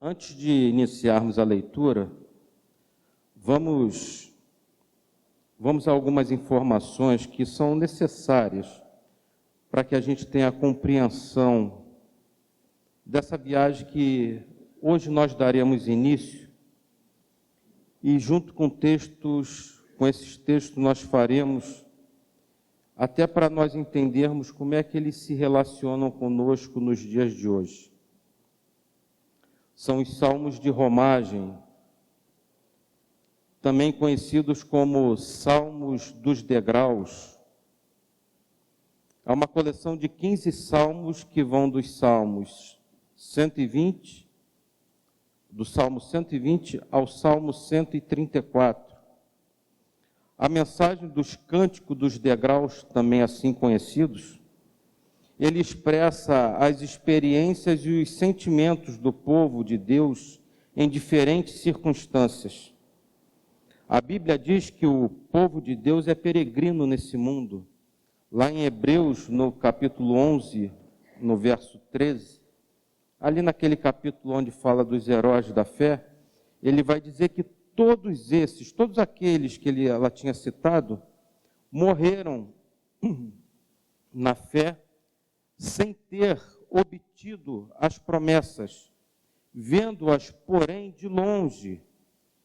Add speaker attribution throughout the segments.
Speaker 1: Antes de iniciarmos a leitura, vamos a algumas informações que são necessárias para que a gente tenha a compreensão dessa viagem que hoje nós daremos início e junto com esses textos nós faremos até para nós entendermos como é que eles se relacionam conosco nos dias de hoje. São os salmos de romagem, também conhecidos como salmos dos degraus. Há uma coleção de 15 salmos que vão dos salmos 120, do Salmo 120 ao Salmo 134. A mensagem dos cânticos dos degraus, também assim conhecidos, ele expressa as experiências e os sentimentos do povo de Deus em diferentes circunstâncias. A Bíblia diz que o povo de Deus é peregrino nesse mundo. Lá em Hebreus, no capítulo 11, no verso 13, ali naquele capítulo onde fala dos heróis da fé, ele vai dizer que todos aqueles que ela tinha citado, morreram na fé, sem ter obtido as promessas, vendo-as, porém, de longe,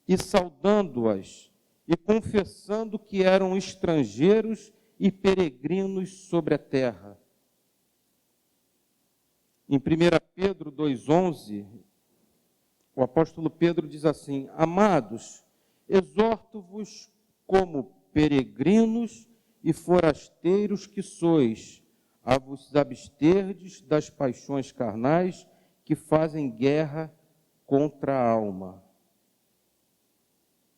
Speaker 1: e saudando-as, e confessando que eram estrangeiros e peregrinos sobre a terra. Em 1 Pedro 2,11, o apóstolo Pedro diz assim: Amados, exorto-vos como peregrinos e forasteiros que sois, a vos absterdes das paixões carnais que fazem guerra contra a alma.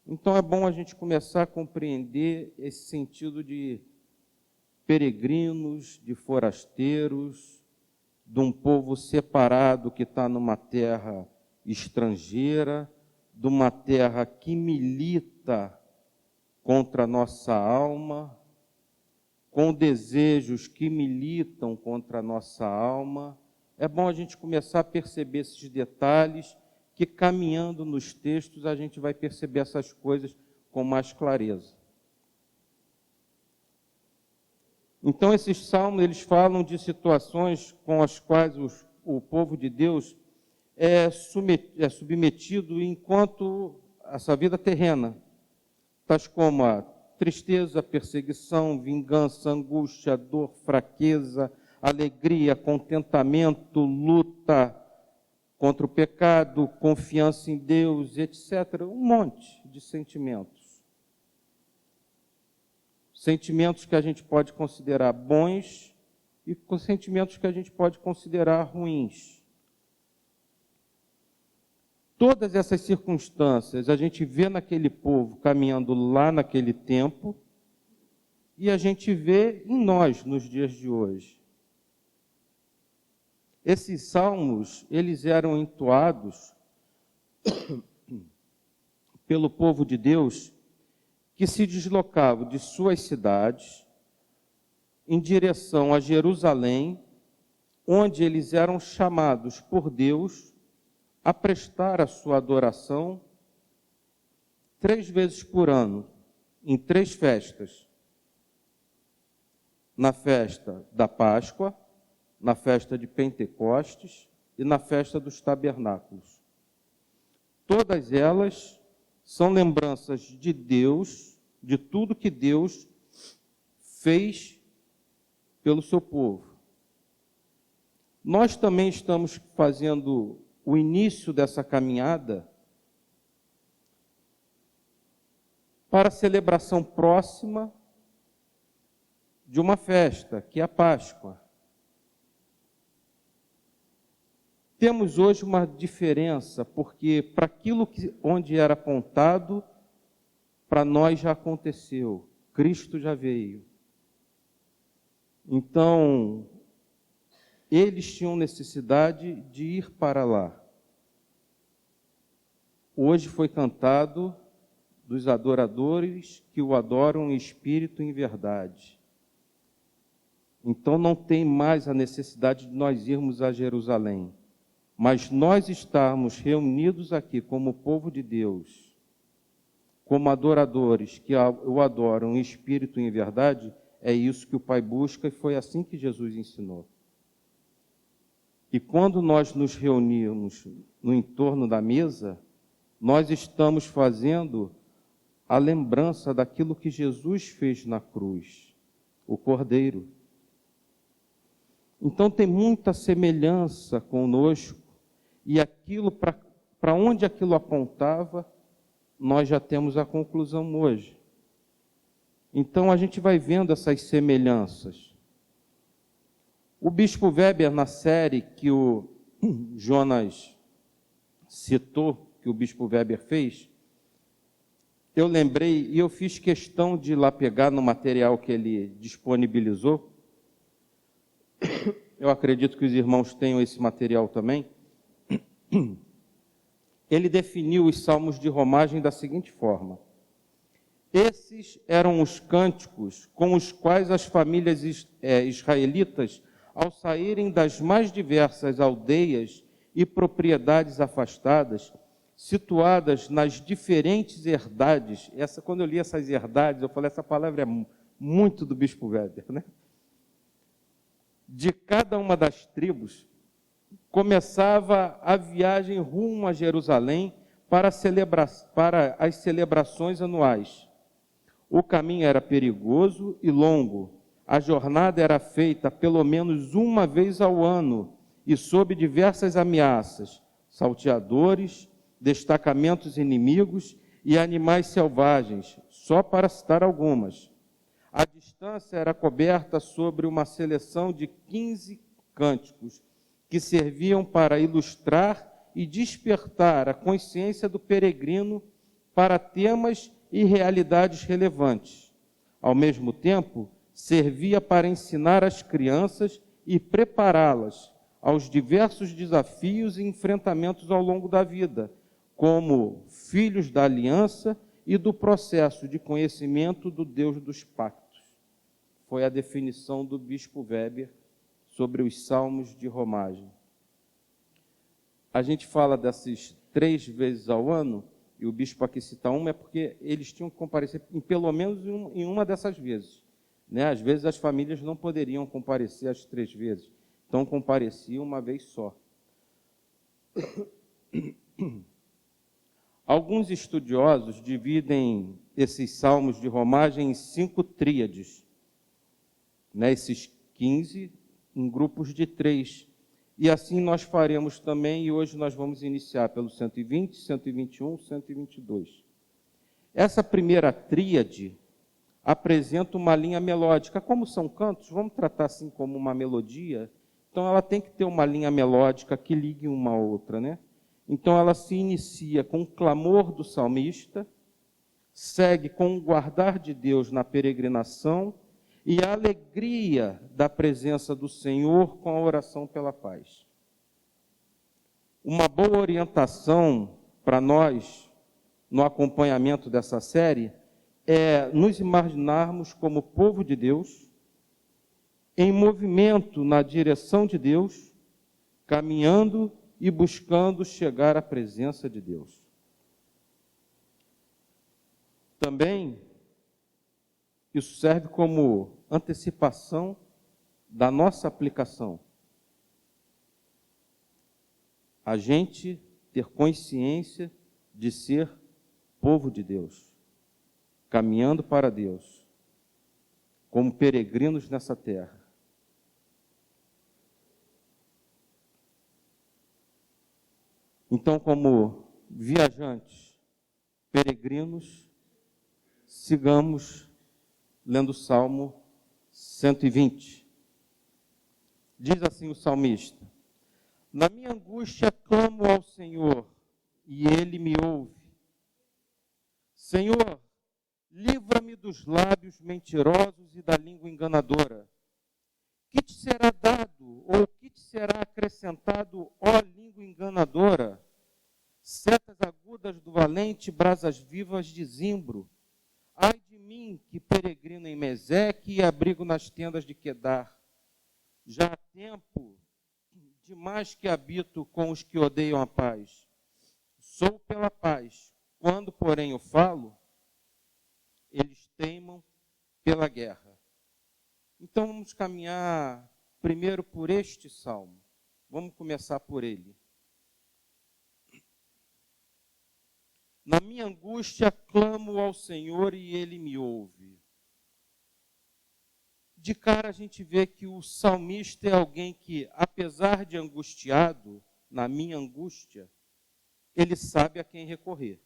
Speaker 1: Então é bom a gente começar a compreender esse sentido de peregrinos, de forasteiros, de um povo separado que está numa terra estrangeira, de uma terra que milita contra a nossa alma, com desejos que militam contra a nossa alma. É bom a gente começar a perceber esses detalhes, que caminhando nos textos a gente vai perceber essas coisas com mais clareza. Então esses salmos, eles falam de situações com as quais o povo de Deus é submetido enquanto essa vida terrena, tais como a tristeza, perseguição, vingança, angústia, dor, fraqueza, alegria, contentamento, luta contra o pecado, confiança em Deus, etc. Um monte de sentimentos. Sentimentos que a gente pode considerar bons e sentimentos que a gente pode considerar ruins. Todas essas circunstâncias a gente vê naquele povo caminhando lá naquele tempo e a gente vê em nós nos dias de hoje. Esses salmos, eles eram entoados pelo povo de Deus que se deslocava de suas cidades em direção a Jerusalém, onde eles eram chamados por Deus a prestar a sua adoração 3 vezes por ano, em 3 festas. Na festa da Páscoa, na festa de Pentecostes e na festa dos Tabernáculos. Todas elas são lembranças de Deus, de tudo que Deus fez pelo seu povo. Nós também estamos fazendo o início dessa caminhada para a celebração próxima de uma festa, que é a Páscoa. Temos hoje uma diferença, porque para aquilo onde era apontado, para nós já aconteceu, Cristo já veio. Então, eles tinham necessidade de ir para lá. Hoje foi cantado dos adoradores que o adoram em espírito e em verdade. Então não tem mais a necessidade de nós irmos a Jerusalém. Mas nós estarmos reunidos aqui como povo de Deus, como adoradores que o adoram em espírito e em verdade, é isso que o Pai busca e foi assim que Jesus ensinou. E quando nós nos reunimos no entorno da mesa, nós estamos fazendo a lembrança daquilo que Jesus fez na cruz, o Cordeiro. Então tem muita semelhança conosco, e aquilo, para onde aquilo apontava, nós já temos a conclusão hoje. Então a gente vai vendo essas semelhanças. O Bispo Weber, na série que o Jonas citou, que o Bispo Weber fez, eu lembrei e eu fiz questão de ir lá pegar no material que ele disponibilizou. Eu acredito que os irmãos tenham esse material também. Ele definiu os salmos de romagem da seguinte forma: esses eram os cânticos com os quais as famílias israelitas, ao saírem das mais diversas aldeias e propriedades afastadas, situadas nas diferentes herdades. Quando eu li essas herdades, eu falei, essa palavra é muito do Bispo Weber, né? De cada uma das tribos, começava a viagem rumo a Jerusalém para as celebrações anuais. O caminho era perigoso e longo. A jornada era feita pelo menos uma vez ao ano e sob diversas ameaças, salteadores, destacamentos inimigos e animais selvagens, só para citar algumas. A distância era coberta sobre uma seleção de 15 cânticos que serviam para ilustrar e despertar a consciência do peregrino para temas e realidades relevantes. Ao mesmo tempo, servia para ensinar as crianças e prepará-las aos diversos desafios e enfrentamentos ao longo da vida, como filhos da aliança e do processo de conhecimento do Deus dos pactos. Foi a definição do Bispo Weber sobre os salmos de romagem. A gente fala desses 3 vezes ao ano, e o bispo aqui cita uma, é porque eles tinham que comparecer pelo menos em uma dessas vezes, né? Às vezes as famílias não poderiam comparecer as 3 vezes, então compareciam uma vez só. Alguns estudiosos dividem esses salmos de romagem em 5 tríades, né? Esses 15 em grupos de 3. E assim nós faremos também, e hoje nós vamos iniciar pelo 120, 121, 122. Essa primeira tríade apresenta uma linha melódica. Como são cantos, vamos tratar assim como uma melodia. Então ela tem que ter uma linha melódica que ligue uma à outra, né? Então ela se inicia com o clamor do salmista, segue com o guardar de Deus na peregrinação e a alegria da presença do Senhor com a oração pela paz. Uma boa orientação para nós, no acompanhamento dessa série, é nos imaginarmos como povo de Deus, em movimento na direção de Deus, caminhando e buscando chegar à presença de Deus. Também, isso serve como antecipação da nossa aplicação. A gente ter consciência de ser povo de Deus, caminhando para Deus, como peregrinos nessa terra. Então, como viajantes, peregrinos, sigamos lendo o Salmo 120. Diz assim o salmista: na minha angústia clamo ao Senhor, e Ele me ouve. Senhor, livra-me dos lábios mentirosos e da língua enganadora. Que te será dado, ou que te será acrescentado, ó língua enganadora? Setas agudas do valente, brasas vivas de zimbro. Ai de mim, que peregrino em Meseque e abrigo nas tendas de Quedar. Já há tempo demais que habito com os que odeiam a paz. Sou pela paz. Quando, porém, eu falo, eles teimam pela guerra. Então, vamos caminhar primeiro por este salmo. Vamos começar por ele. Na minha angústia, clamo ao Senhor e Ele me ouve. De cara a gente vê que o salmista é alguém que, apesar de angustiado, na minha angústia, ele sabe a quem recorrer.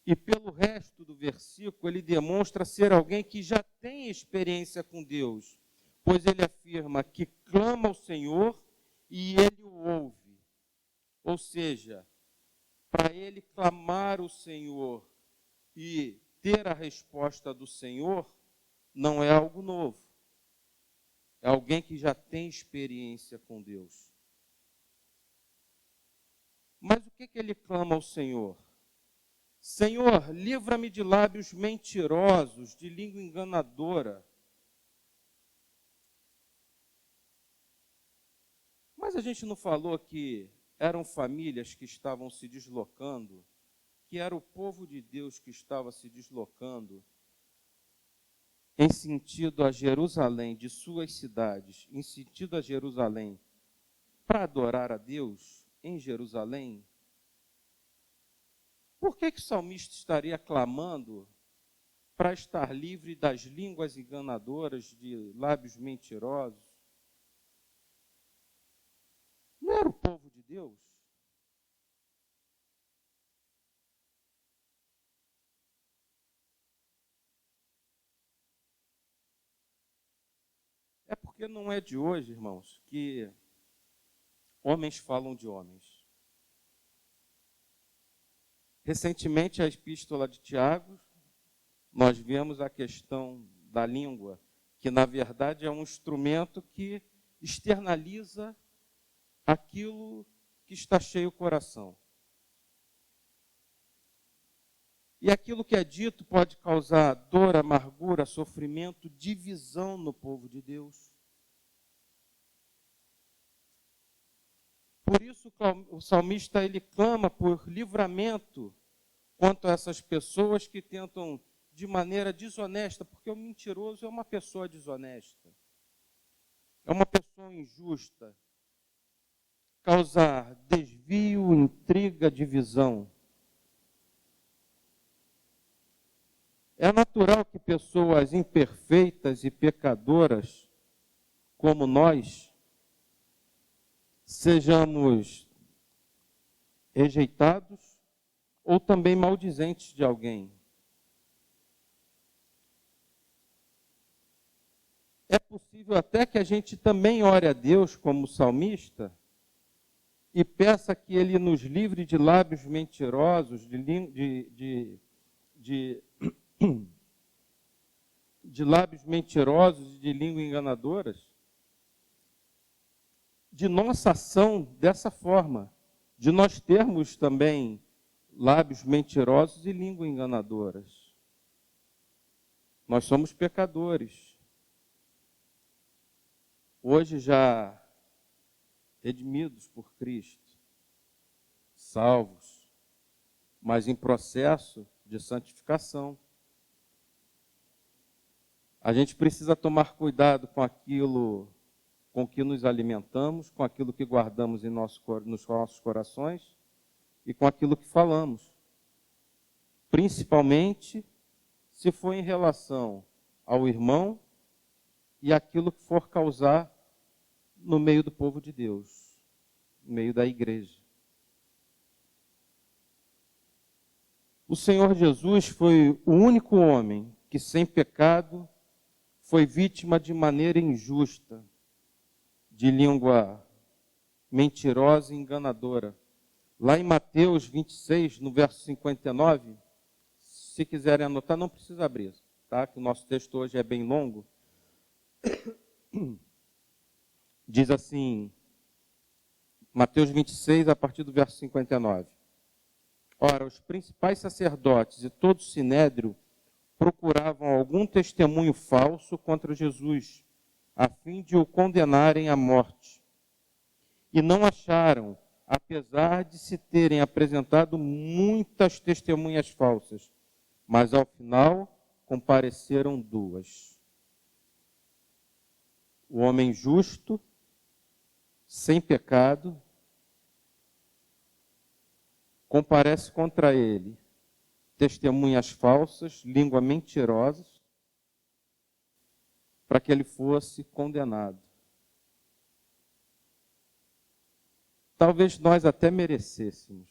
Speaker 1: E pelo resto do versículo, ele demonstra ser alguém que já tem experiência com Deus, pois ele afirma que clama ao Senhor e Ele o ouve. Ou seja, para ele clamar o Senhor e ter a resposta do Senhor, não é algo novo. É alguém que já tem experiência com Deus. Mas o que ele clama ao Senhor? Senhor, livra-me de lábios mentirosos, de língua enganadora. Mas a gente não falou que eram famílias que estavam se deslocando, que era o povo de Deus que estava se deslocando em sentido a Jerusalém, de suas cidades, em sentido a Jerusalém, para adorar a Deus em Jerusalém? Por que o salmista estaria clamando para estar livre das línguas enganadoras, de lábios mentirosos? Não era o povo de Deus? É porque não é de hoje, irmãos, que homens falam de homens. Recentemente, a epístola de Tiago, nós vemos a questão da língua, que na verdade é um instrumento que externaliza aquilo que está cheio o coração. E aquilo que é dito pode causar dor, amargura, sofrimento, divisão no povo de Deus. Por isso o salmista ele clama por livramento quanto a essas pessoas que tentam de maneira desonesta, porque o mentiroso é uma pessoa desonesta, é uma pessoa injusta, causar desvio, intriga, divisão. É natural que pessoas imperfeitas e pecadoras, como nós, sejamos rejeitados ou também maldizentes de alguém. É possível até que a gente também ore a Deus como salmista e peça que Ele nos livre de lábios mentirosos, de lábios mentirosos e de língua enganadoras, de nossa ação dessa forma, de nós termos também lábios mentirosos e língua enganadoras. Nós somos pecadores. Hoje já redimidos por Cristo, salvos, mas em processo de santificação. A gente precisa tomar cuidado com aquilo com que nos alimentamos, com aquilo que guardamos nos nossos corações e com aquilo que falamos. Principalmente se for em relação ao irmão e aquilo que for causar no meio do povo de Deus, no meio da igreja. O Senhor Jesus foi o único homem que, sem pecado, foi vítima de maneira injusta, de língua mentirosa e enganadora. Lá em Mateus 26, no verso 59, se quiserem anotar, não precisa abrir, tá? Que o nosso texto hoje é bem longo. Diz assim, Mateus 26, a partir do verso 59. Ora, os principais sacerdotes e todo o sinédrio procuravam algum testemunho falso contra Jesus, a fim de o condenarem à morte. E não acharam, apesar de se terem apresentado muitas testemunhas falsas. Mas, ao final, compareceram 2. O homem justo, sem pecado, comparece contra ele testemunhas falsas, língua mentirosas, para que ele fosse condenado. Talvez nós até merecêssemos,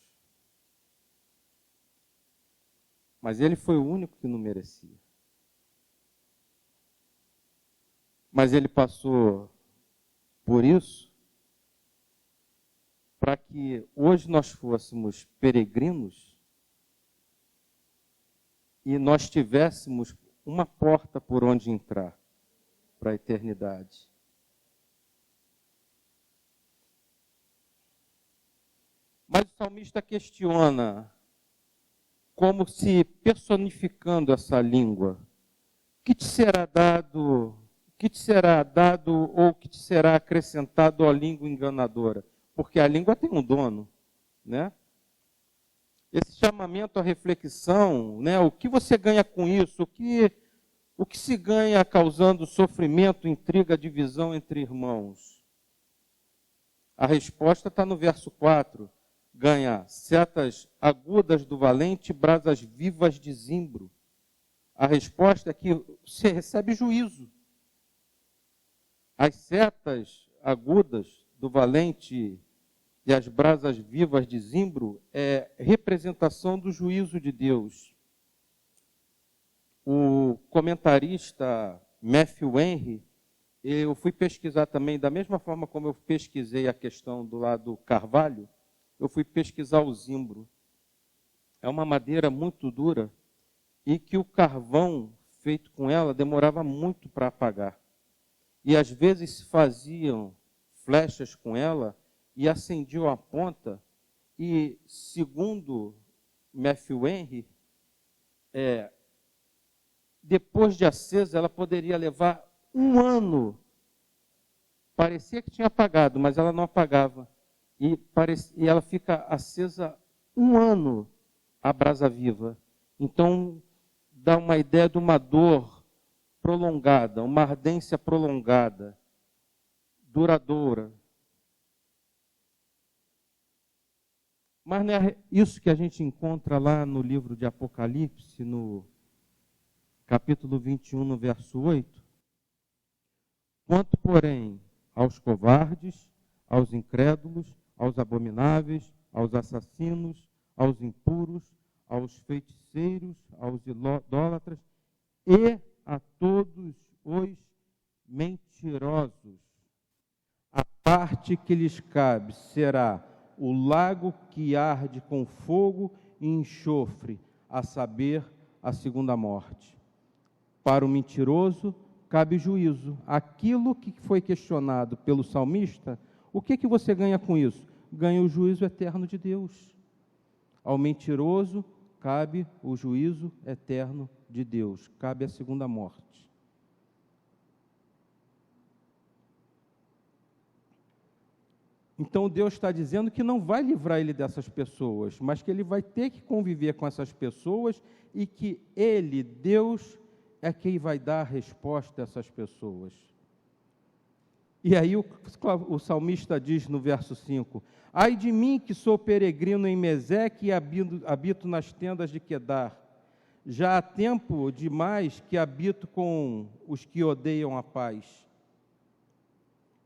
Speaker 1: mas ele foi o único que não merecia. Mas ele passou por isso para que hoje nós fôssemos peregrinos e nós tivéssemos uma porta por onde entrar para a eternidade. Mas o salmista questiona, como se personificando essa língua, que te será dado, que te será dado ou que te será acrescentado à língua enganadora? Porque a língua tem um dono, né? Esse chamamento à reflexão, né? O que você ganha com isso? O que se ganha causando sofrimento, intriga, divisão entre irmãos? A resposta está no verso 4. Ganha setas agudas do valente, brasas vivas de zimbro. A resposta é que você recebe juízo. As setas agudas do valente e as brasas vivas de zimbro é representação do juízo de Deus. O comentarista Matthew Henry, eu fui pesquisar também, da mesma forma como eu pesquisei a questão do lado carvalho, eu fui pesquisar o zimbro. É uma madeira muito dura e que o carvão feito com ela demorava muito para apagar. E às vezes se faziam flechas com ela e acendiam a ponta, e segundo Matthew Henry, depois de acesa, ela poderia levar 1 ano. Parecia que tinha apagado, mas ela não apagava. E ela fica acesa 1 ano, a brasa viva. Então, dá uma ideia de uma dor prolongada, uma ardência prolongada, duradoura. Mas não é isso que a gente encontra lá no livro de Apocalipse, no capítulo 21, no verso 8. Quanto, porém, aos covardes, aos incrédulos, aos abomináveis, aos assassinos, aos impuros, aos feiticeiros, aos idólatras e a todos os mentirosos, a parte que lhes cabe será o lago que arde com fogo e enxofre, a saber, a segunda morte. Para o mentiroso cabe juízo. Aquilo que foi questionado pelo salmista, o que você ganha com isso? Ganha o juízo eterno de Deus. Ao mentiroso cabe o juízo eterno de Deus, cabe a segunda morte. Então Deus está dizendo que não vai livrar ele dessas pessoas, mas que ele vai ter que conviver com essas pessoas e que ele, Deus, é quem vai dar a resposta a essas pessoas. E aí o salmista diz no verso 5, ai de mim que sou peregrino em Meseque e habito nas tendas de Quedar. Já há tempo demais que habito com os que odeiam a paz.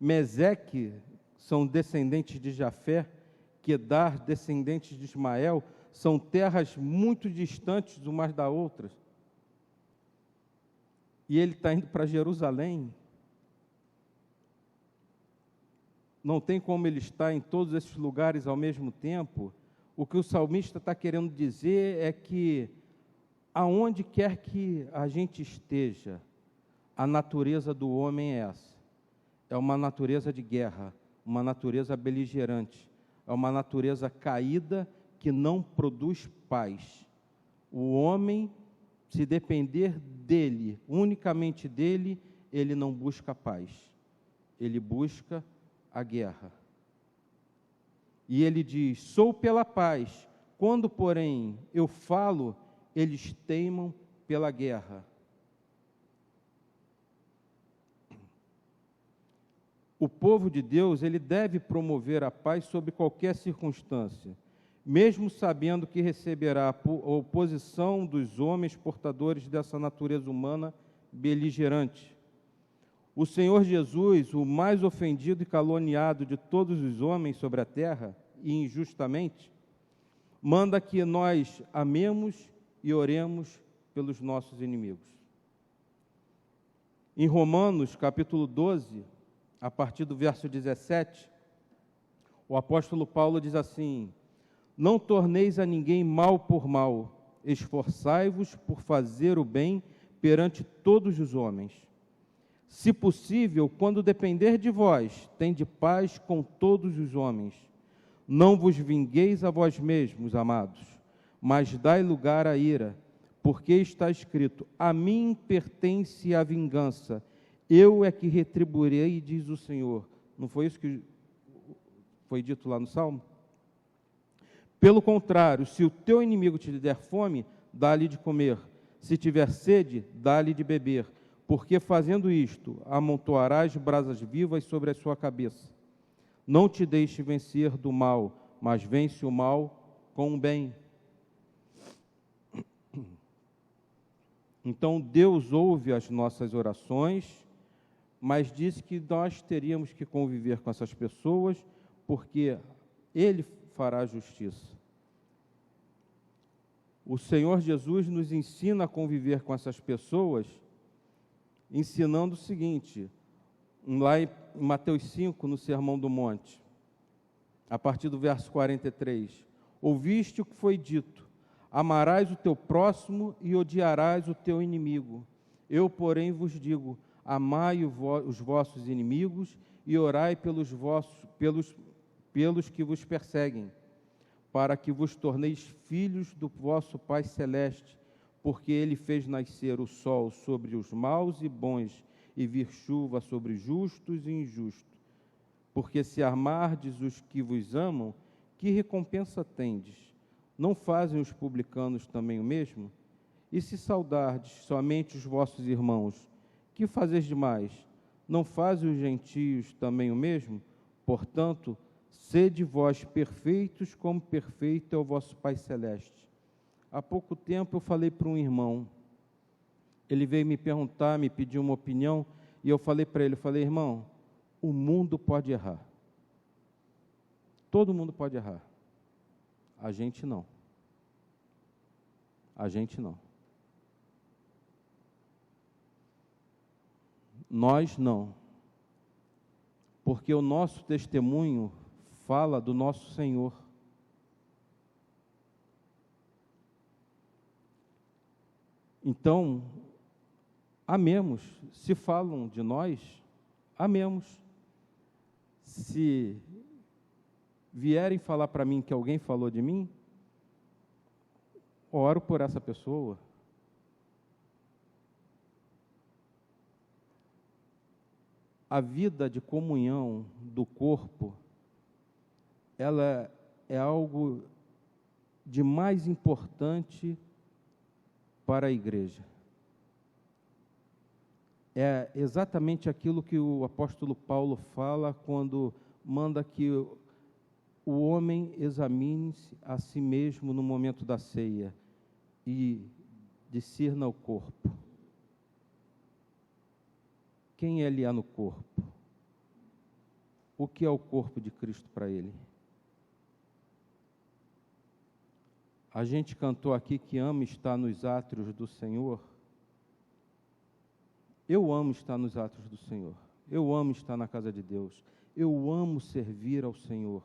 Speaker 1: Meseque são descendentes de Jafé, Quedar, descendentes de Ismael, são terras muito distantes umas da outra. E ele está indo para Jerusalém. Não tem como ele estar em todos esses lugares ao mesmo tempo. O que o salmista está querendo dizer é que, aonde quer que a gente esteja, a natureza do homem é essa. É uma natureza de guerra, uma natureza beligerante, é uma natureza caída que não produz paz. O homem, se depender dele, unicamente dele, ele não busca paz. Ele busca a guerra. E ele diz: sou pela paz. Quando, porém, eu falo, eles teimam pela guerra. O povo de Deus, ele deve promover a paz sob qualquer circunstância, mesmo sabendo que receberá a oposição dos homens portadores dessa natureza humana beligerante. O Senhor Jesus, o mais ofendido e caluniado de todos os homens sobre a terra, e injustamente, manda que nós amemos e oremos pelos nossos inimigos. Em Romanos, capítulo 12, a partir do verso 17, o apóstolo Paulo diz assim: não torneis a ninguém mal por mal, esforçai-vos por fazer o bem perante todos os homens. Se possível, quando depender de vós, tende paz com todos os homens. Não vos vingueis a vós mesmos, amados, mas dai lugar à ira, porque está escrito: a mim pertence a vingança, eu é que retribuirei, diz o Senhor. Não foi isso que foi dito lá no Salmo? Pelo contrário, se o teu inimigo te der fome, dá-lhe de comer. Se tiver sede, dá-lhe de beber, porque fazendo isto, amontoarás brasas vivas sobre a sua cabeça. Não te deixe vencer do mal, mas vence o mal com o bem. Então, Deus ouve as nossas orações, mas disse que nós teríamos que conviver com essas pessoas, porque Ele fará justiça. O Senhor Jesus nos ensina a conviver com essas pessoas, ensinando o seguinte, lá em Mateus 5, no Sermão do Monte, a partir do verso 43, ouviste o que foi dito: amarás o teu próximo e odiarás o teu inimigo. Eu, porém, vos digo: amai os vossos inimigos e orai pelos que vos perseguem, para que vos torneis filhos do vosso Pai Celeste, porque Ele fez nascer o sol sobre os maus e bons, e vir chuva sobre justos e injustos. Porque se amardes os que vos amam, que recompensa tendes? Não fazem os publicanos também o mesmo? E se saudardes somente os vossos irmãos, que fazeis demais? Não fazem os gentios também o mesmo? Portanto, sede vós perfeitos, como perfeito é o vosso Pai Celeste. Há pouco tempo eu falei para um irmão, ele veio me perguntar, me pediu uma opinião, e eu falei para ele, irmão, o mundo pode errar. Todo mundo pode errar. A gente não. A gente não. Nós não. Porque o nosso testemunho fala do nosso Senhor. Então, amemos. Se falam de nós, amemos. Se vierem falar para mim que alguém falou de mim, oro por essa pessoa. A vida de comunhão do corpo, ela é algo de mais importante para a igreja. É exatamente aquilo que o apóstolo Paulo fala quando manda que o homem examine-se a si mesmo no momento da ceia e discirna o corpo. Quem ele é no corpo? O que é o corpo de Cristo para ele? A gente cantou aqui que ama estar nos átrios do Senhor. Eu amo estar nos átrios do Senhor. Eu amo estar na casa de Deus. Eu amo servir ao Senhor.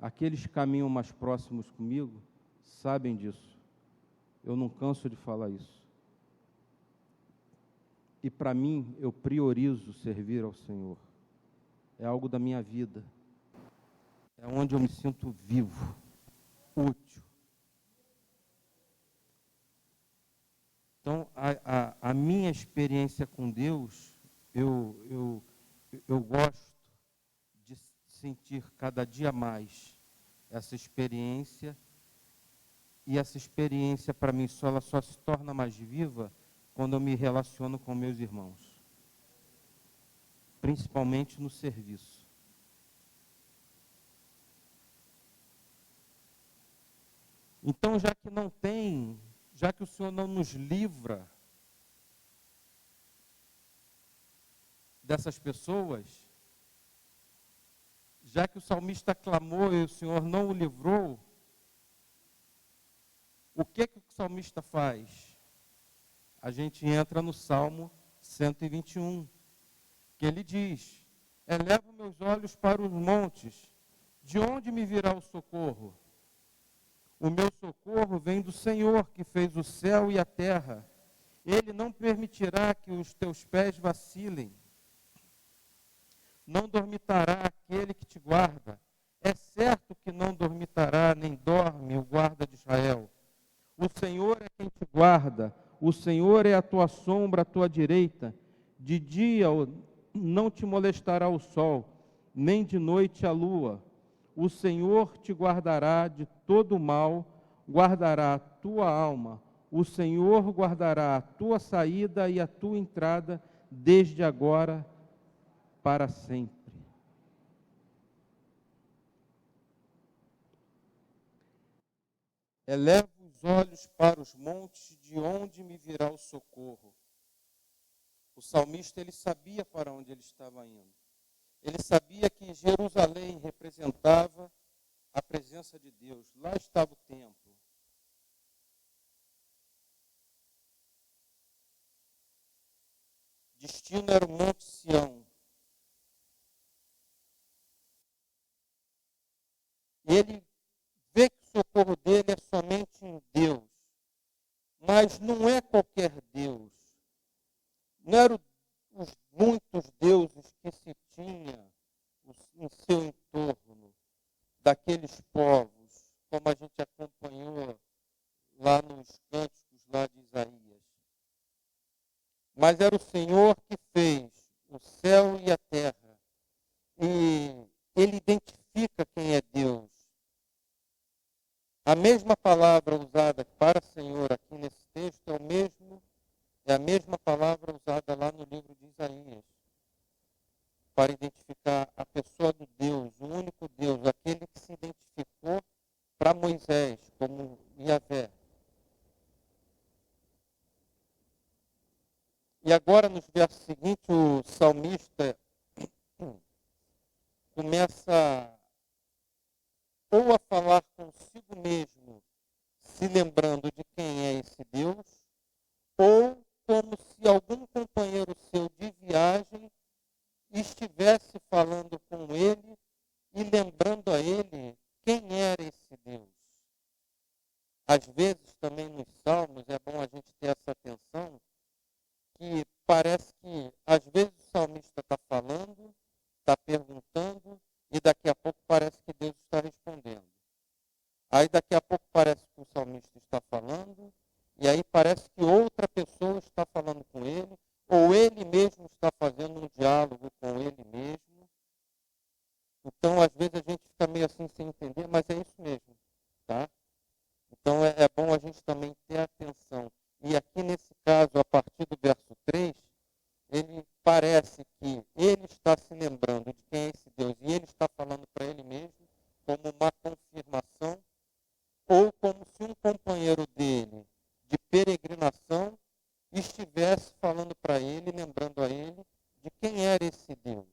Speaker 1: Aqueles que caminham mais próximos comigo sabem disso. Eu não canso de falar isso. E para mim, eu priorizo servir ao Senhor. É algo da minha vida. É onde eu me sinto vivo, útil. Então, a minha experiência com Deus, eu gosto de sentir cada dia mais essa experiência, e essa experiência para mim ela só se torna mais viva quando eu me relaciono com meus irmãos, principalmente no serviço. Então, já que o Senhor não nos livra dessas pessoas, já que o salmista clamou e o Senhor não o livrou, o que o salmista faz? A gente entra no Salmo 121, que ele diz: elevo meus olhos para os montes, de onde me virá o socorro? O meu socorro vem do Senhor, que fez o céu e a terra. Ele não permitirá que os teus pés vacilem. Não dormitará aquele que te guarda. É certo que não dormitará, nem dorme o guarda de Israel. O Senhor é quem te guarda. O Senhor é a tua sombra à tua direita. De dia não te molestará o sol, nem de noite a lua. O Senhor te guardará de todo mal, guardará a tua alma. O Senhor guardará a tua saída e a tua entrada, desde agora para sempre. Eleva os olhos para os montes, de onde me virá o socorro. O salmista, ele sabia para onde ele estava indo. Ele sabia que Jerusalém representava a presença de Deus. Lá estava o templo. Destino era o Monte Sião. E ele vê que o socorro dele é somente em Deus. Mas não é qualquer Deus. Não eram os muitos deuses que se tinha em seu entorno, daqueles povos, como a gente acompanhou lá nos cânticos lá de Isaías. Mas era o Senhor que fez o céu e a terra. E ele identifica quem é Deus. A mesma palavra usada para Senhor aqui nesse texto é a mesma palavra usada lá no livro de Isaías, para identificar a pessoa do Deus, o único Deus, aquele que se identificou para Moisés como Yahvé. E agora, nos versos seguintes, o salmista começa ou a falar consigo mesmo, se lembrando de quem é esse Deus, ou como se algum companheiro seu de viagem estivesse falando com ele e lembrando a ele quem era esse Deus. Às vezes, também nos salmos, é bom a gente ter essa atenção, que parece que, às vezes, o salmista está falando, está perguntando, e daqui a pouco parece que Deus está respondendo. Aí daqui a pouco parece que o salmista está falando, e aí parece que outra pessoa está falando com ele, ou ele mesmo está fazendo um diálogo com ele mesmo. Então, às vezes, a gente fica meio assim sem entender, mas é isso mesmo. Tá? Então, é bom a gente também ter atenção. E aqui, nesse caso, a partir do verso 3, ele parece que ele está se lembrando de quem é esse Deus, e ele está falando para ele mesmo como uma confirmação, ou como se um companheiro dele de peregrinação estivesse falando para ele, lembrando a ele de quem era esse Deus,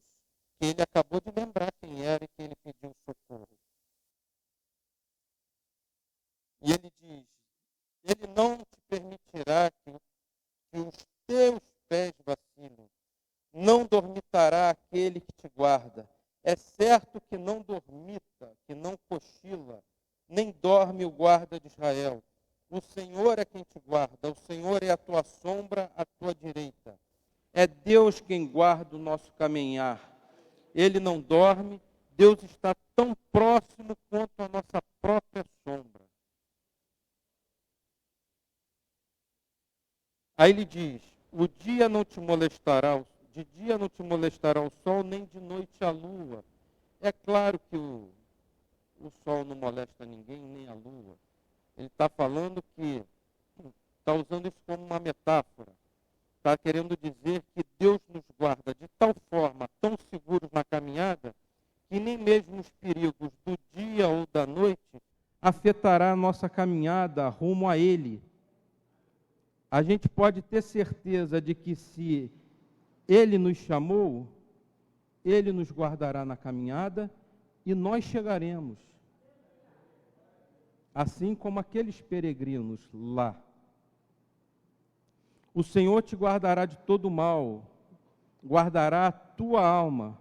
Speaker 1: que ele acabou de lembrar quem era e que ele pediu socorro. E ele diz: ele não te permitirá que os teus pés vacilem, não dormitará aquele que te guarda. É certo que não dormita, que não cochila, nem dorme o guarda de Israel. O Senhor é quem te guarda, o Senhor é a tua sombra à tua direita. É Deus quem guarda o nosso caminhar. Ele não dorme, Deus está tão próximo quanto a nossa própria sombra. Aí ele diz: de dia não te molestará o sol, nem de noite a lua. É claro que o sol não molesta ninguém, nem a lua. Ele está falando que, está usando isso como uma metáfora. Está querendo dizer que Deus nos guarda de tal forma, tão seguros na caminhada, que nem mesmo os perigos do dia ou da noite afetará a nossa caminhada rumo a Ele. A gente pode ter certeza de que se Ele nos chamou, Ele nos guardará na caminhada e nós chegaremos. Assim como aqueles peregrinos lá. O Senhor te guardará de todo mal, guardará a tua alma.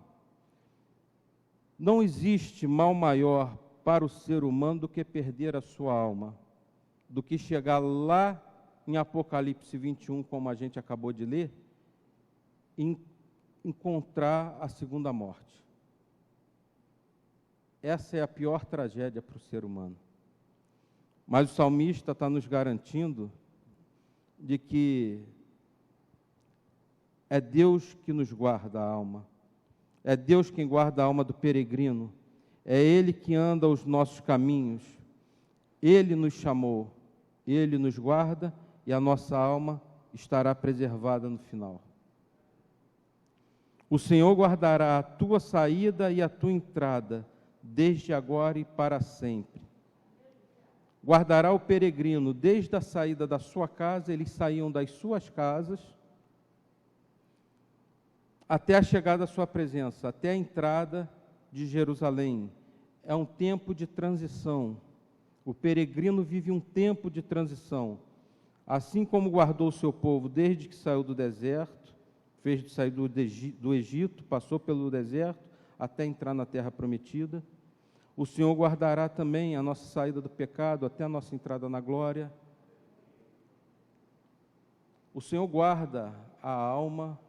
Speaker 1: Não existe mal maior para o ser humano do que perder a sua alma, do que chegar lá em Apocalipse 21, como a gente acabou de ler, e encontrar a segunda morte. Essa é a pior tragédia para o ser humano. Mas o salmista está nos garantindo de que é Deus que nos guarda a alma. É Deus quem guarda a alma do peregrino. É Ele que anda os nossos caminhos. Ele nos chamou. Ele nos guarda e a nossa alma estará preservada no final. O Senhor guardará a tua saída e a tua entrada, desde agora e para sempre. Guardará o peregrino desde a saída da sua casa, eles saíam das suas casas, até a chegada à sua presença, até a entrada de Jerusalém. É um tempo de transição. O peregrino vive um tempo de transição. Assim como guardou o seu povo desde que saiu do deserto, fez de sair do Egito, passou pelo deserto, até entrar na terra prometida. O Senhor guardará também a nossa saída do pecado até a nossa entrada na glória. O Senhor guarda a alma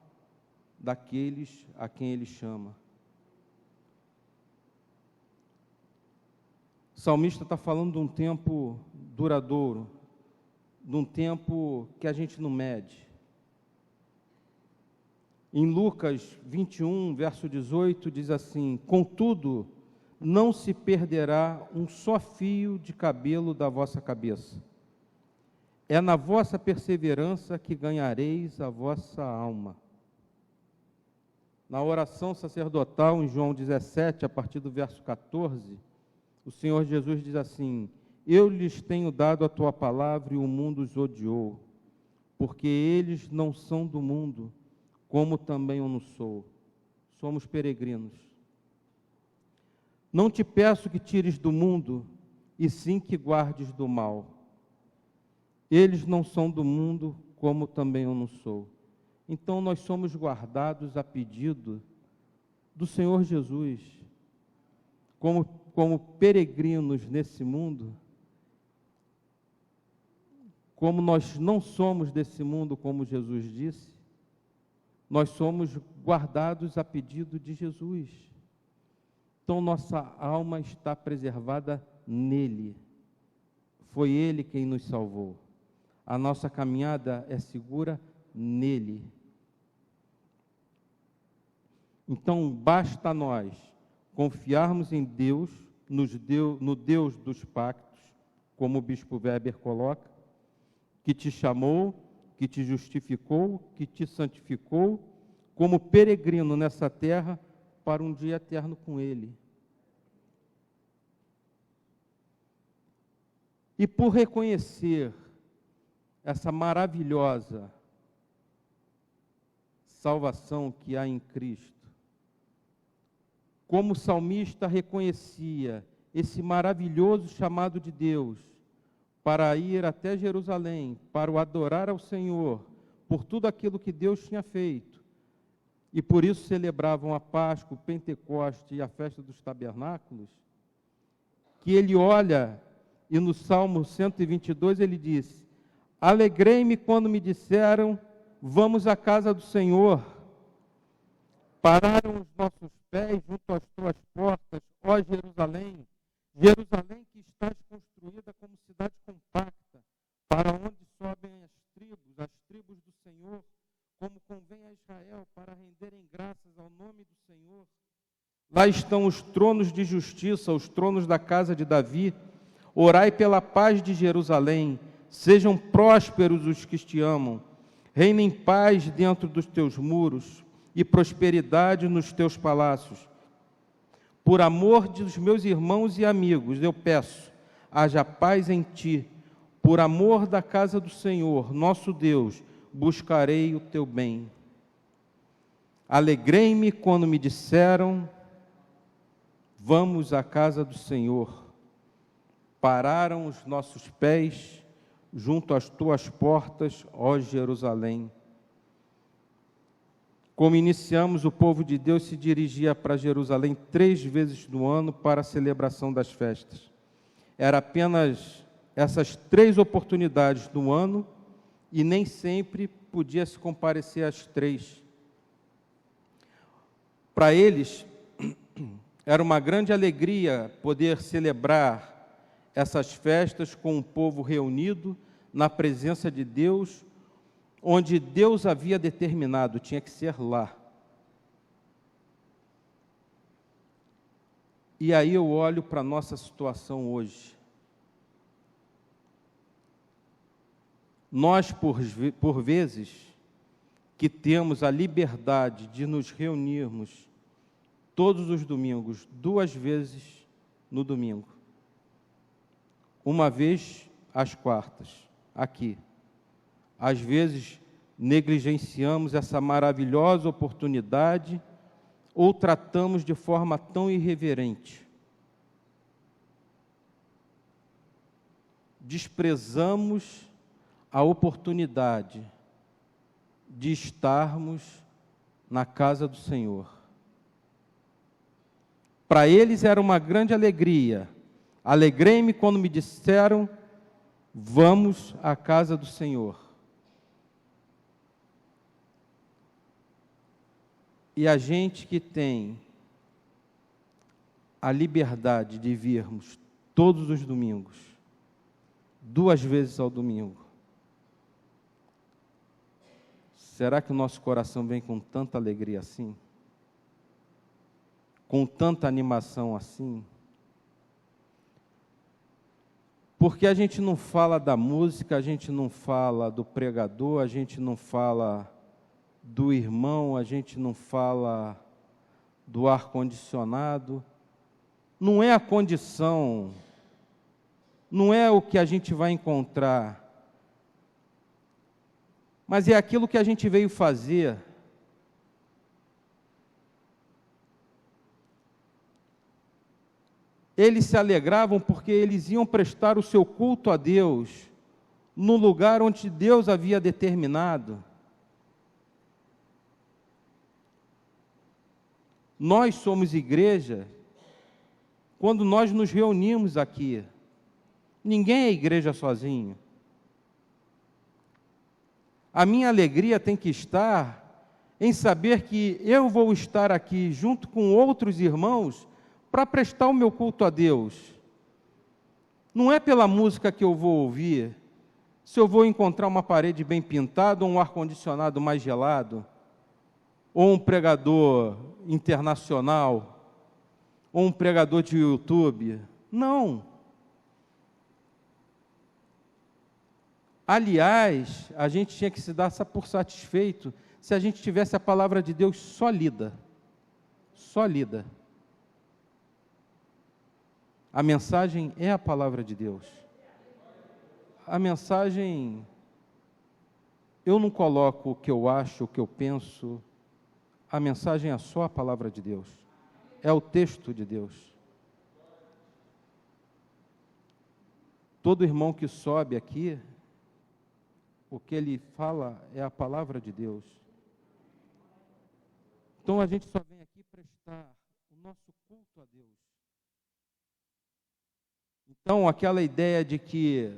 Speaker 1: daqueles a quem Ele chama. O salmista está falando de um tempo duradouro, de um tempo que a gente não mede. Em Lucas 21, verso 18, diz assim: contudo, não se perderá um só fio de cabelo da vossa cabeça. É na vossa perseverança que ganhareis a vossa alma. Na oração sacerdotal, em João 17, a partir do verso 14, o Senhor Jesus diz assim: eu lhes tenho dado a tua palavra e o mundo os odiou, porque eles não são do mundo, como também eu não sou. Somos peregrinos. Não te peço que tires do mundo, e sim que guardes do mal. Eles não são do mundo, como também eu não sou. Então nós somos guardados a pedido do Senhor Jesus. Como peregrinos nesse mundo, como nós não somos desse mundo, como Jesus disse, nós somos guardados a pedido de Jesus. Então, nossa alma está preservada nele. Foi Ele quem nos salvou. A nossa caminhada é segura nele. Então, basta nós confiarmos em Deus, no Deus dos pactos, como o bispo Weber coloca, que te chamou, que te justificou, que te santificou, como peregrino nessa terra, para um dia eterno com Ele. E por reconhecer essa maravilhosa salvação que há em Cristo, como o salmista reconhecia esse maravilhoso chamado de Deus para ir até Jerusalém, para o adorar ao Senhor, por tudo aquilo que Deus tinha feito, e por isso celebravam a Páscoa, o Pentecoste e a festa dos tabernáculos, que ele olha, e no Salmo 122 ele diz: alegrei-me quando me disseram, vamos à casa do Senhor. Pararam os nossos pés junto às tuas portas, ó Jerusalém, Jerusalém que estás construída como cidade compacta, para onde sobem as tribos do Senhor, como convém a Israel, para renderem graças ao nome do Senhor. Lá estão os tronos de justiça, os tronos da casa de Davi. Orai pela paz de Jerusalém. Sejam prósperos os que te amam. Reinem paz dentro dos teus muros e prosperidade nos teus palácios. Por amor dos meus irmãos e amigos, eu peço, haja paz em ti. Por amor da casa do Senhor, nosso Deus, buscarei o teu bem. Alegrei-me quando me disseram, vamos à casa do Senhor. Pararam os nossos pés junto às tuas portas, ó Jerusalém. Como iniciamos, o povo de Deus se dirigia para Jerusalém 3 vezes no ano para a celebração das festas. Era apenas essas 3 oportunidades no ano e nem sempre podia se comparecer às 3. Para eles, era uma grande alegria poder celebrar essas festas com o povo reunido na presença de Deus, onde Deus havia determinado, tinha que ser lá. E aí eu olho para a nossa situação hoje. Nós, por vezes, que temos a liberdade de nos reunirmos todos os domingos, 2 vezes no domingo. Uma vez às quartas, aqui. Às vezes, negligenciamos essa maravilhosa oportunidade ou tratamos de forma tão irreverente. Desprezamos a oportunidade de estarmos na casa do Senhor. Para eles era uma grande alegria. Alegrei-me quando me disseram, vamos à casa do Senhor. E a gente que tem a liberdade de virmos todos os domingos, 2 vezes ao domingo, será que o nosso coração vem com tanta alegria assim? Com tanta animação assim? Porque a gente não fala da música, a gente não fala do pregador, a gente não fala do irmão, a gente não fala do ar-condicionado. Não é a condição, não é o que a gente vai encontrar, mas é aquilo que a gente veio fazer. Eles se alegravam porque eles iam prestar o seu culto a Deus no lugar onde Deus havia determinado. Nós somos igreja quando nós nos reunimos aqui. Ninguém é igreja sozinho. A minha alegria tem que estar em saber que eu vou estar aqui junto com outros irmãos para prestar o meu culto a Deus. Não é pela música que eu vou ouvir, se eu vou encontrar uma parede bem pintada, ou um ar-condicionado mais gelado, ou um pregador internacional, ou um pregador de YouTube. Não. Aliás, a gente tinha que se dar por satisfeito se a gente tivesse a palavra de Deus só lida. Só lida. A mensagem é a palavra de Deus. A mensagem, eu não coloco o que eu acho, o que eu penso. A mensagem é só a palavra de Deus. É o texto de Deus. Todo irmão que sobe aqui, o que ele fala é a palavra de Deus. Então a gente só vem aqui prestar o nosso culto a Deus. Então aquela ideia de que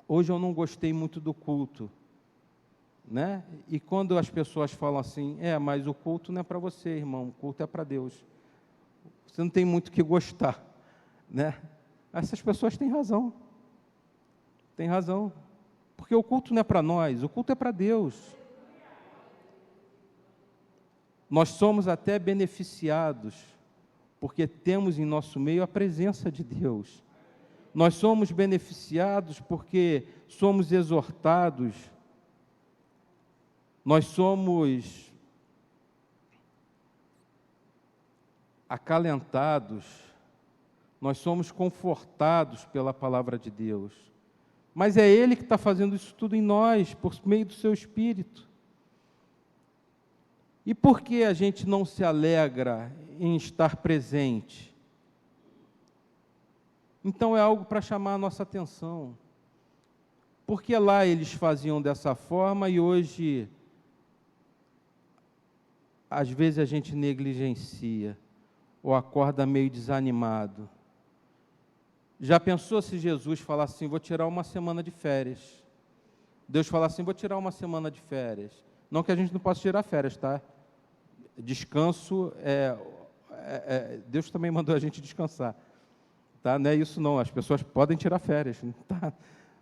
Speaker 1: hoje eu não gostei muito do culto, né? E quando as pessoas falam assim, mas o culto não é para você, irmão, o culto é para Deus. Você não tem muito o que gostar, né? Essas pessoas têm razão. Têm razão. Porque o culto não é para nós, o culto é para Deus. Nós somos até beneficiados porque temos em nosso meio a presença de Deus. Nós somos beneficiados porque somos exortados, nós somos acalentados, nós somos confortados pela palavra de Deus. Mas é Ele que está fazendo isso tudo em nós, por meio do seu Espírito. E por que a gente não se alegra em estar presente? Então é algo para chamar a nossa atenção. Porque lá eles faziam dessa forma e hoje, às vezes a gente negligencia ou acorda meio desanimado. Já pensou se Jesus falasse assim, vou tirar uma semana de férias? Deus falasse assim, vou tirar uma semana de férias. Não que a gente não possa tirar férias, tá? Descanso, Deus também mandou a gente descansar. Tá? Não é isso não, as pessoas podem tirar férias, tá?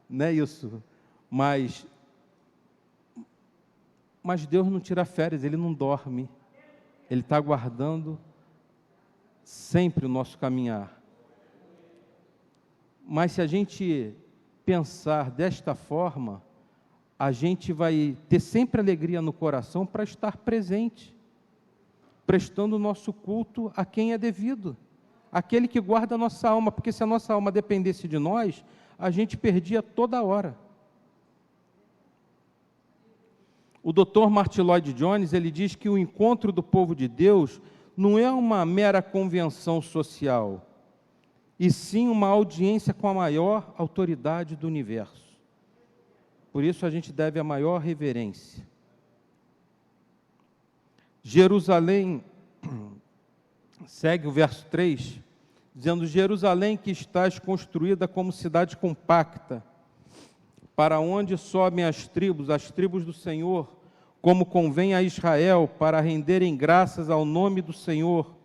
Speaker 1: Não é isso. Mas Deus não tira férias, Ele não dorme. Ele está aguardando sempre o nosso caminhar. Mas se a gente pensar desta forma, a gente vai ter sempre alegria no coração para estar presente, prestando o nosso culto a quem é devido, aquele que guarda a nossa alma, porque se a nossa alma dependesse de nós, a gente perdia toda hora. O Dr. Martyn Lloyd-Jones, ele diz que o encontro do povo de Deus não é uma mera convenção social, e sim uma audiência com a maior autoridade do universo. Por isso a gente deve a maior reverência. Jerusalém, segue o verso 3, dizendo, Jerusalém que estás construída como cidade compacta, para onde sobem as tribos do Senhor, como convém a Israel, para renderem graças ao nome do Senhor.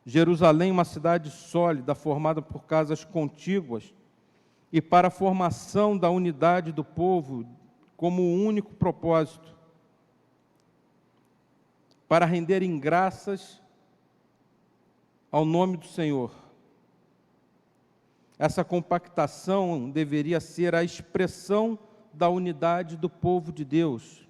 Speaker 1: Jerusalém, uma cidade sólida, formada por casas contíguas, e para a formação da unidade do povo, como um único propósito, para renderem graças ao nome do Senhor. Essa compactação deveria ser a expressão da unidade do povo de Deus.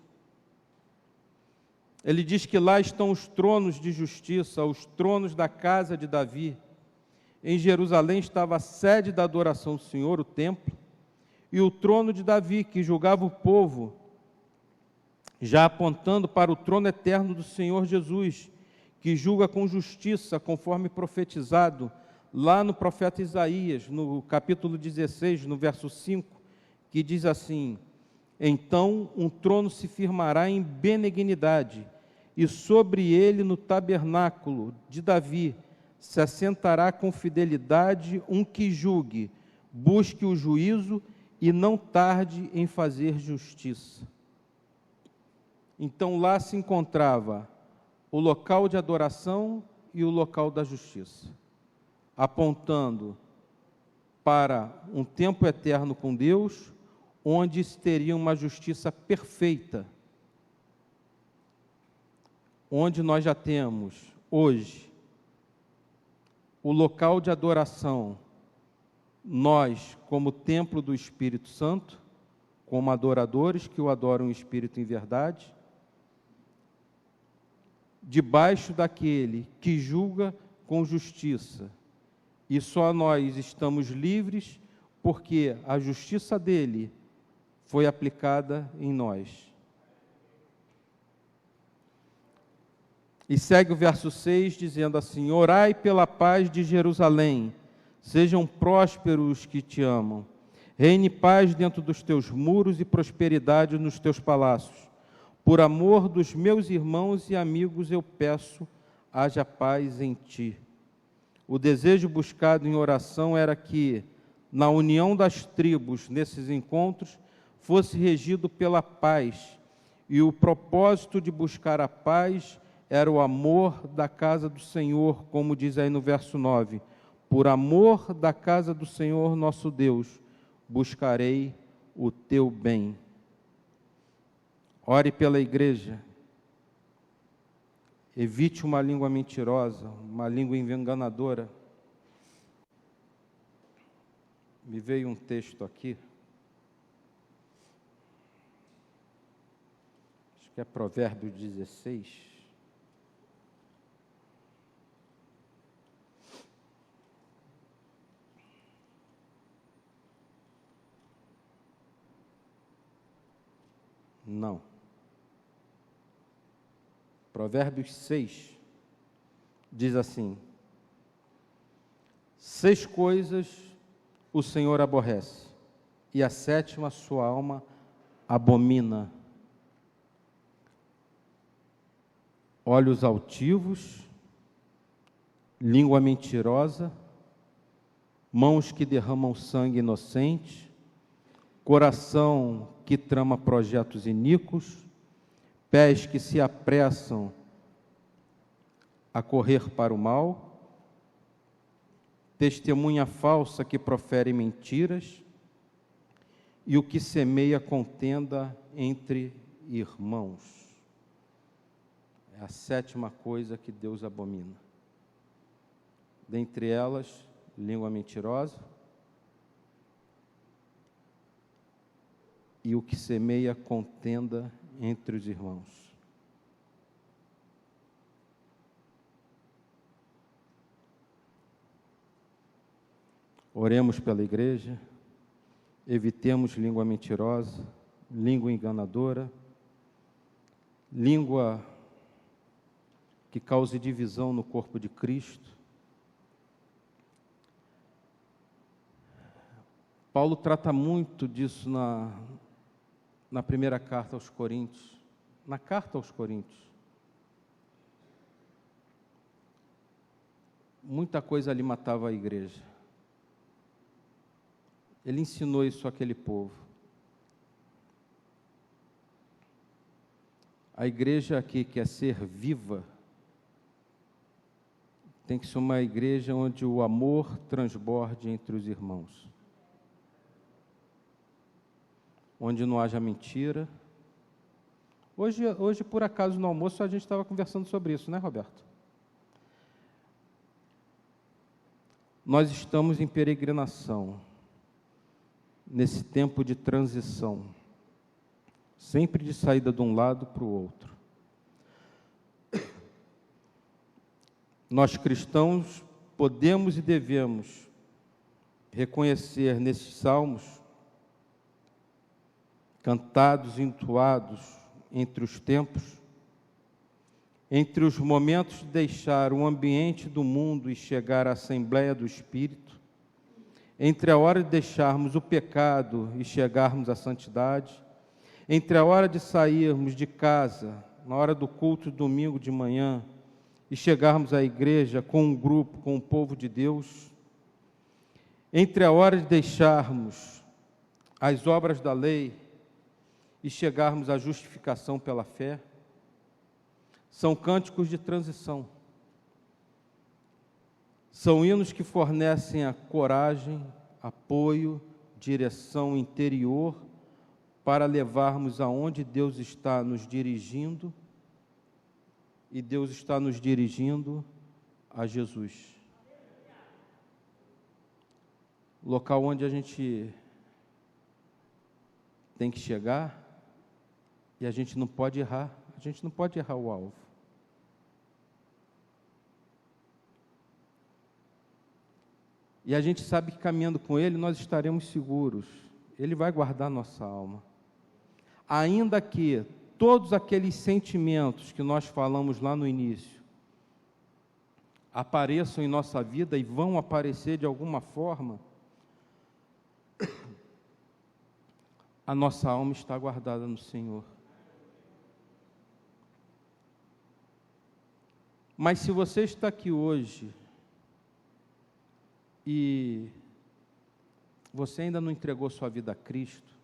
Speaker 1: Ele diz que lá estão os tronos de justiça, os tronos da casa de Davi. Em Jerusalém estava a sede da adoração do Senhor, o templo, e o trono de Davi, que julgava o povo, já apontando para o trono eterno do Senhor Jesus, que julga com justiça, conforme profetizado lá no profeta Isaías, no capítulo 16, no verso 5, que diz assim, então um trono se firmará em benignidade, e sobre ele no tabernáculo de Davi se assentará com fidelidade um que julgue, busque o juízo e não tarde em fazer justiça. Então lá se encontrava o local de adoração e o local da justiça, apontando para um tempo eterno com Deus, onde se teria uma justiça perfeita, onde nós já temos hoje o local de adoração, nós como templo do Espírito Santo, como adoradores que o adoram em espírito e em verdade, debaixo daquele que julga com justiça, e só nós estamos livres porque a justiça dele foi aplicada em nós. E segue o verso 6, dizendo assim, orai pela paz de Jerusalém, sejam prósperos os que te amam, reine paz dentro dos teus muros e prosperidade nos teus palácios. Por amor dos meus irmãos e amigos eu peço, haja paz em ti. O desejo buscado em oração era que, na união das tribos, nesses encontros, fosse regido pela paz, e o propósito de buscar a paz era o amor da casa do Senhor, como diz aí no verso 9, por amor da casa do Senhor nosso Deus, buscarei o teu bem. Ore pela igreja. Evite uma língua mentirosa, uma língua enganadora. Me veio um texto aqui. Acho que é Provérbios 16. Não. Provérbios 6 diz assim: 6 coisas o Senhor aborrece, e a 7ª sua alma abomina: olhos altivos, língua mentirosa, mãos que derramam sangue inocente, coração que trama projetos iníquos, pés que se apressam a correr para o mal, testemunha falsa que profere mentiras, e o que semeia contenda entre irmãos. É a 7ª coisa que Deus abomina. Dentre elas, língua mentirosa e o que semeia contenda entre os irmãos. Oremos pela igreja, evitemos língua mentirosa, língua enganadora, língua que cause divisão no corpo de Cristo. Paulo trata muito disso na primeira carta aos Coríntios. Na carta aos Coríntios. Muita coisa ali matava a igreja. Ele ensinou isso àquele povo. A igreja que quer ser viva tem que ser uma igreja onde o amor transborde entre os irmãos. Onde não haja mentira. Hoje, por acaso, no almoço, a gente estava conversando sobre isso, né, Roberto? Nós estamos em peregrinação, nesse tempo de transição, sempre de saída de um lado para o outro. Nós cristãos podemos e devemos reconhecer nesses salmos, cantados e entoados entre os tempos, entre os momentos de deixar o ambiente do mundo e chegar à Assembleia do Espírito, entre a hora de deixarmos o pecado e chegarmos à santidade, entre a hora de sairmos de casa, na hora do culto de domingo de manhã, e chegarmos à igreja com um grupo, com o povo de Deus, entre a hora de deixarmos as obras da lei e chegarmos à justificação pela fé, são cânticos de transição. São hinos que fornecem a coragem, apoio, direção interior para levarmos aonde Deus está nos dirigindo, e Deus está nos dirigindo a Jesus. Local onde a gente tem que chegar, e a gente não pode errar o alvo. E a gente sabe que caminhando com Ele nós estaremos seguros. Ele vai guardar nossa alma. Ainda que todos aqueles sentimentos que nós falamos lá no início apareçam em nossa vida e vão aparecer de alguma forma, a nossa alma está guardada no Senhor. Mas se você está aqui hoje e você ainda não entregou sua vida a Cristo,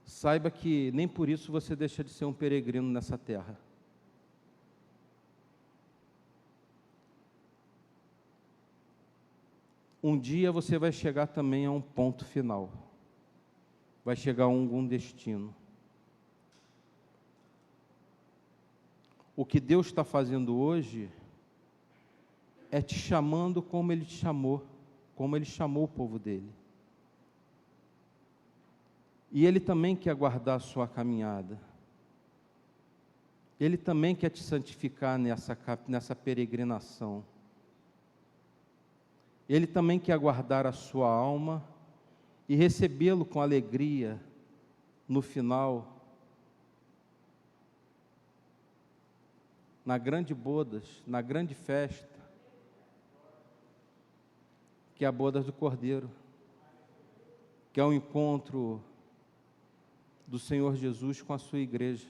Speaker 1: saiba que nem por isso você deixa de ser um peregrino nessa terra. Um dia você vai chegar também a um ponto final. Vai chegar a algum destino. O que Deus está fazendo hoje é te chamando como Ele te chamou, como Ele chamou o povo dele. E Ele também quer guardar a sua caminhada. Ele também quer te santificar nessa peregrinação. Ele também quer guardar a sua alma e recebê-lo com alegria no final, na grande bodas, na grande festa, que é a boda do Cordeiro, que é o encontro do Senhor Jesus com a sua igreja.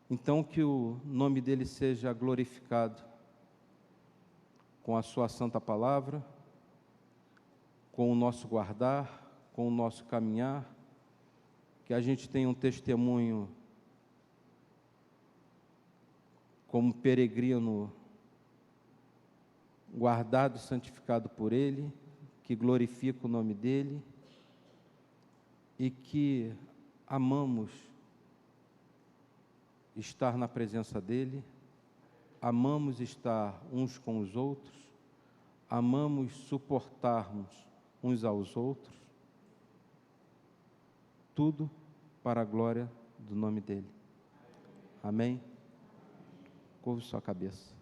Speaker 1: Então, que o nome dele seja glorificado com a sua santa palavra, com o nosso guardar, com o nosso caminhar, que a gente tenha um testemunho como peregrino guardado e santificado por Ele, que glorifica o nome dEle e que amamos estar na presença dEle, amamos estar uns com os outros, amamos suportarmos uns aos outros, tudo para a glória do nome dEle. Amém? Curve sua cabeça.